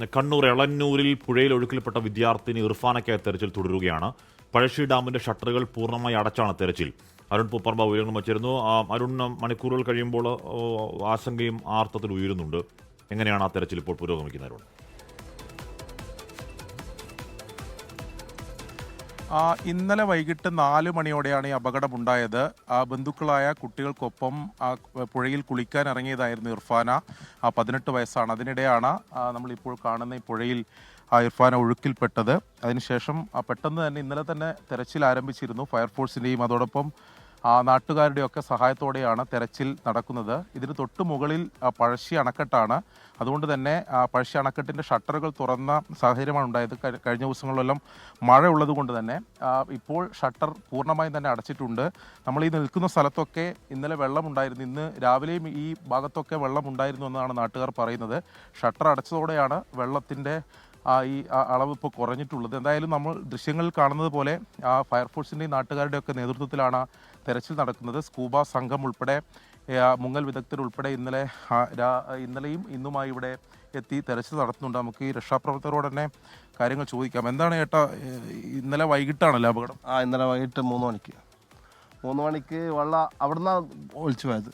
കണ്ണൂർ എളന്നൂരിൽ പുഴയിൽ ഒഴുക്കിൽപ്പെട്ട വിദ്യാർത്ഥിനി ഇർഫാനയ്ക്കായി തെരച്ചിൽ തുടരുകയാണ്. പഴശ്ശി ഡാമിന്റെ ഷട്ടറുകൾ പൂർണ്ണമായി അടച്ചാണ് തെരച്ചിൽ. അരുൺ പൂപ്പറമ്പ ഉയർന്നു വച്ചിരുന്നു. അരുൺ, മണിക്കൂറുകൾ കഴിയുമ്പോൾ ആശങ്കയും ആർത്തത്തിൽ ഉയരുന്നുണ്ട്. എങ്ങനെയാണ് ആ തെരച്ചിൽ ഇപ്പോൾ പുരോഗമിക്കുന്നത്? അരുൺ, ഇന്നലെ വൈകിട്ട് 4 മണിയോടെയാണ് ഈ അപകടമുണ്ടായത്. ബന്ധുക്കളായ കുട്ടികൾക്കൊപ്പം പുഴയിൽ കുളിക്കാൻ ഇറങ്ങിയതായിരുന്നു ഇർഫാന. 18 വയസ്സാണ്. അതിനിടെയാണ് നമ്മളിപ്പോൾ കാണുന്ന ഈ പുഴയിൽ ഇർഫാന ഒഴുക്കിൽപ്പെട്ടത്. അതിനുശേഷം പെട്ടെന്ന് തന്നെ ഇന്നലെ തന്നെ തെരച്ചിൽ ആരംഭിച്ചിരുന്നു. ഫയർഫോഴ്സിൻ്റെയും അതോടൊപ്പം നാട്ടുകാരുടെയൊക്കെ സഹായത്തോടെയാണ് തെരച്ചിൽ നടക്കുന്നത്. ഇതിന് തൊട്ട് മുകളിൽ പഴശ്ശി അണക്കെട്ടാണ്. അതുകൊണ്ട് തന്നെ പഴശ്ശി അണക്കെട്ടിൻ്റെ ഷട്ടറുകൾ തുറന്ന സാഹചര്യമാണ് ഉണ്ടായത്. കഴിഞ്ഞ ദിവസങ്ങളിലെല്ലാം മഴ ഉള്ളത് കൊണ്ട് തന്നെ ഇപ്പോൾ ഷട്ടർ പൂർണ്ണമായും തന്നെ അടച്ചിട്ടുണ്ട്. നമ്മൾ ഈ നിൽക്കുന്ന സ്ഥലത്തൊക്കെ ഇന്നലെ വെള്ളമുണ്ടായിരുന്നു. ഇന്ന് രാവിലെയും ഈ ഭാഗത്തൊക്കെ വെള്ളമുണ്ടായിരുന്നു എന്നാണ് നാട്ടുകാർ പറയുന്നത്. ഷട്ടർ അടച്ചതോടെയാണ് വെള്ളത്തിൻ്റെ ഈ അളവ് ഇപ്പോൾ കുറഞ്ഞിട്ടുള്ളത്. എന്തായാലും നമ്മൾ ദൃശ്യങ്ങളിൽ കാണുന്നത് പോലെ ഫയർഫോഴ്സിൻ്റെയും നാട്ടുകാരുടെയൊക്കെ നേതൃത്വത്തിലാണ് തെരച്ചിൽ നടക്കുന്നത്. സ്കൂബ സംഘം ഉൾപ്പെടെ മുങ്ങൽ വിദഗ്ധരുൾപ്പെടെ ഇന്നലെയും ഇന്നുമായി ഇവിടെ എത്തി തെരച്ചിൽ നടത്തുന്നുണ്ട്. നമുക്ക് ഈ രക്ഷാപ്രവർത്തകരോട് തന്നെ കാര്യങ്ങൾ ചോദിക്കാം. എന്താണ് ചേട്ടാ, ഇന്നലെ വൈകിട്ടാണല്ലോ അപകടം? ഇന്നലെ വൈകിട്ട് 3 മണിക്ക് വെള്ളം അവിടെ നിന്നാണ് ഒളിച്ചു പോയത്.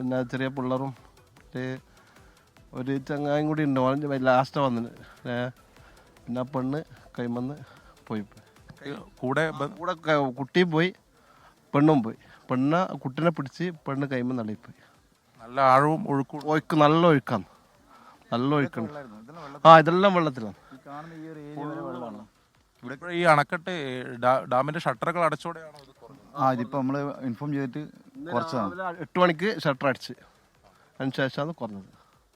പിന്നെ ചെറിയ പിള്ളറും ഒരു ചങ്ങായും കൂടി ഉണ്ട്. ലാസ്റ്റ് വന്നിന്. പിന്നെ പെണ്ണ് കൈമന്ന് പോയി. കൂടെ കുട്ടിയും പോയി, പെണ്ണും പോയി. കുട്ടിനെ പിടിച്ച് പെണ്ണ് കൈമന്ന് തള്ളിപ്പോയി. നല്ല ആഴവും ഒഴുക്ക് നല്ല ഒഴുക്കാണ്. നല്ല ഒഴുക്കാണ്. ഇതെല്ലാം വെള്ളത്തിലാണ്. ഇവിടെ ഈ അണക്കെട്ട് ഡാമിന്റെ ഷട്ടറുകൾ അടച്ചോടെയാണോ? ഇതിപ്പോൾ നമ്മൾ ഇൻഫോം ചെയ്തിട്ട് 8 മണിക്ക് ഷട്ടർ അടിച്ച് അതിനുശേഷമാണ് കുറഞ്ഞത്.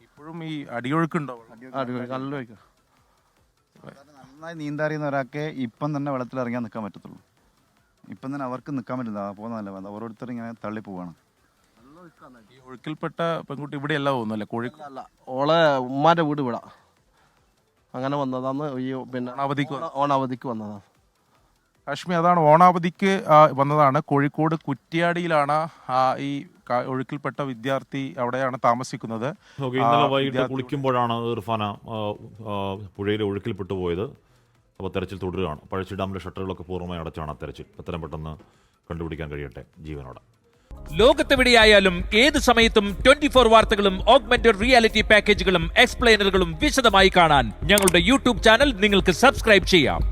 ഇപ്പോഴും ഈ അടിയൊഴുക്കുണ്ടോ? നല്ല ഒഴുക്ക്. നന്നായി നീന്താറിയുന്ന ഒരാൾക്ക് ഇപ്പം തന്നെ വെള്ളത്തിൽ ഇറങ്ങാൻ നിൽക്കാൻ പറ്റത്തുള്ളൂ. ഇപ്പം തന്നെ അവർക്ക് നിൽക്കാൻ പറ്റില്ല. പോകുന്നതല്ല, ഓരോരുത്തർ ഇങ്ങനെ തള്ളി പോവാണ്. ഈ ഒഴുക്കിൽപ്പെട്ട പെൺകുട്ടി ഇവിടെയല്ല പോകുന്നല്ലേ? കോഴിക്കോട്. ഓളെ ഉമ്മാന്റെ വീട് ഇവിടെ. അങ്ങനെ വന്നതാണ്. ഈ പിന്നെ ഓണാവധിക്ക് വന്നതാണ്. കാശ്മി, അതാണ് ഓണാവധിക്ക് വന്നതാണ്. കോഴിക്കോട് കുറ്റ്യാടിയിലാണ് ഈ ഒഴുക്കിൽപ്പെട്ട വിദ്യാർത്ഥി അവിടെയാണ് താമസിക്കുന്നത്. ഇന്നലെ വൈകിട്ട് കുളിക്കുമ്പോഴാണ് ഇർഫാന പുഴയിലെ ഒഴുക്കിൽപ്പെട്ടു പോയത്. അപ്പോൾ തെരച്ചിൽ തുടരുകയാണ്. പഴശ്ശി ഡാമിലെ ഷട്ടറുകളൊക്കെ പൂർണ്ണമായി അടച്ചാണ് തെരച്ചിൽ. എത്രയും പെട്ടെന്ന് കണ്ടുപിടിക്കാൻ കഴിയട്ടെ ജീവനോടെ. ലോകത്തെവിടെയായാലും ഏത് സമയത്തും 24 വാർത്തകളും ഓഗ്മെന്റഡ് റിയാലിറ്റി പാക്കേജുകളും എക്സ്പ്ലെയിനറുകളും വിശദമായി കാണാൻ ഞങ്ങളുടെ യൂട്യൂബ് ചാനൽ നിങ്ങൾക്ക് സബ്സ്ക്രൈബ് ചെയ്യാം.